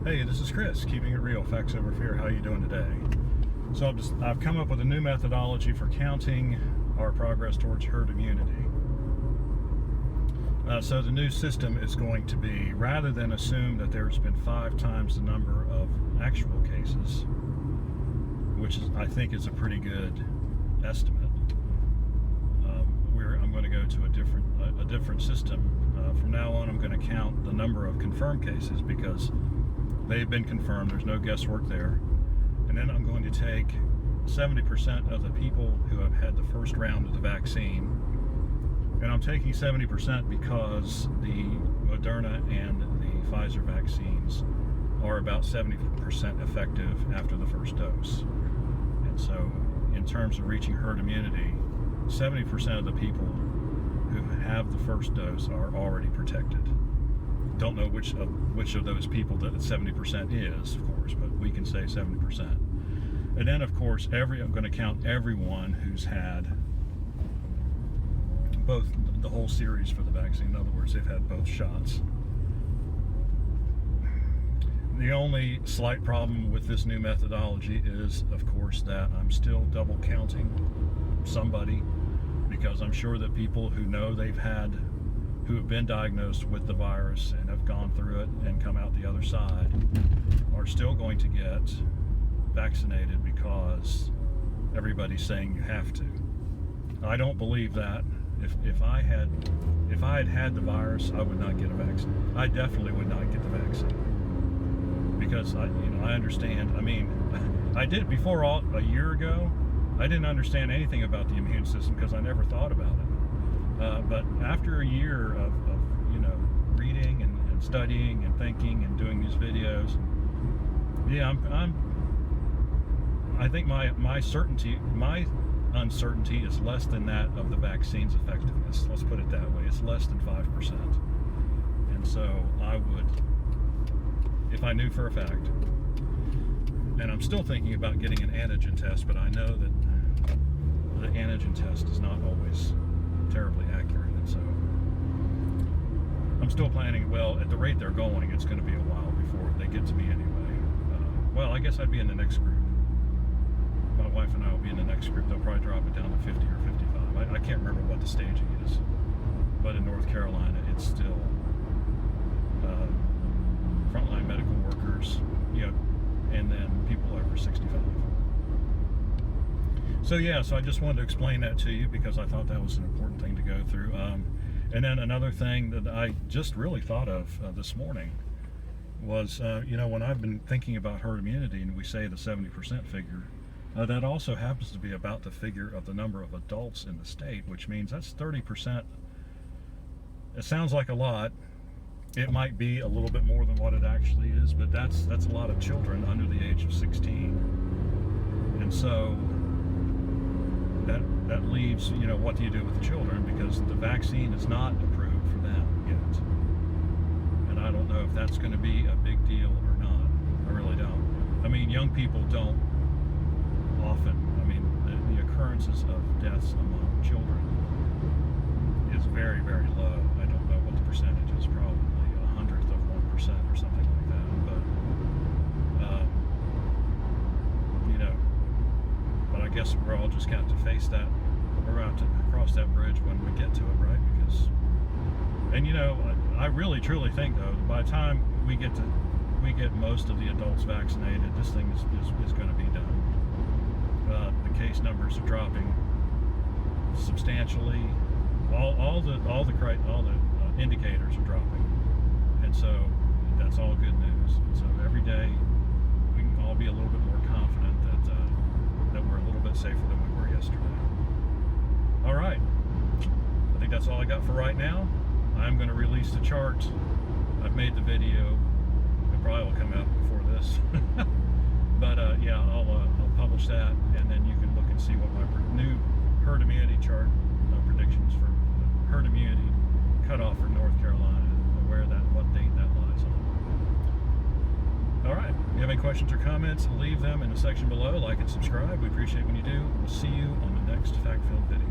Hey, this is Chris, Keeping It Real, Facts Over Fear. How are you doing today? So I've come up with a new methodology for counting our progress towards herd immunity. So the new system is going to be, rather than assume that there's been 5 times the number of actual cases, which I think is a pretty good estimate, I'm going to go to a different system. From now on, I'm going to count the number of confirmed cases because they've been confirmed. There's no guesswork there. And then I'm going to take 70% of the people who have had the first round of the vaccine. And I'm taking 70% because the Moderna and the Pfizer vaccines are about 70% effective after the first dose. And so in terms of reaching herd immunity, 70% of the people who have the first dose are already protected. Don't know which of those people that 70% is, of course, but we can say 70%. And then, of course, I'm going to count everyone who's had both the whole series for the vaccine. In other words, they've had both shots. The only slight problem with this new methodology is, of course, that I'm still double counting somebody, because I'm sure that people who know who have been diagnosed with the virus and have gone through it and come out the other side are still going to get vaccinated because everybody's saying you have to. I don't believe that. If I had had the virus, I would not get a vaccine. I definitely would not get the vaccine because I understand. I mean, I did before a year ago. I didn't understand anything about the immune system because I never thought about it. But after a year of reading and studying and thinking and doing these videos, yeah, I think my uncertainty is less than that of the vaccine's effectiveness. Let's put it that way. It's less than 5%. And so I would, if I knew for a fact, and I'm still thinking about getting an antigen test, but I know that the antigen test is not always terribly accurate, and so I'm still planning, well, at the rate they're going, it's going to be a while before they get to me anyway. Well, I guess I'd be in the next group. My wife and I will be in the next group. They'll probably drop it down to 50 or 55. I can't remember what the staging is, but in North Carolina, it's still frontline medical workers, and then people over 65. So yeah, so I just wanted to explain that to you because I thought that was an important thing to go through. And then another thing that I just really thought of this morning was, when I've been thinking about herd immunity and we say the 70% figure, that also happens to be about the figure of the number of adults in the state, which means that's 30%. It sounds like a lot. It might be a little bit more than what it actually is, but that's a lot of children under the age of 16. And so that leaves, what do you do with the children? Because the vaccine is not approved for them yet. And I don't know if that's going to be a big deal or not. I really don't. I mean, young people don't often, the occurrences of deaths among children is very, very low. I don't know what the percentage is, probably 1/100 of 1% or something like that. But I guess we're all just got to face that. We're about to cross that bridge when we get to it, right? Because, I really truly think though, by the time we get most of the adults vaccinated, this thing is going to be done. The case numbers are dropping substantially. All the indicators are dropping, and so that's all good news. And so every day we can all be a little bit more confident that we're a little bit safer than we were yesterday. All right, I think that's all I got for right now. I'm going to release the chart. I've made the video. It probably will come out before this, but yeah, I'll publish that, and then you can look and see what my new herd immunity chart predictions for herd immunity cutoff for North Carolina, what date that lies on. All right, if you have any questions or comments, leave them in the section below. Like and subscribe. We appreciate when you do. We'll see you on the next fact-filled video.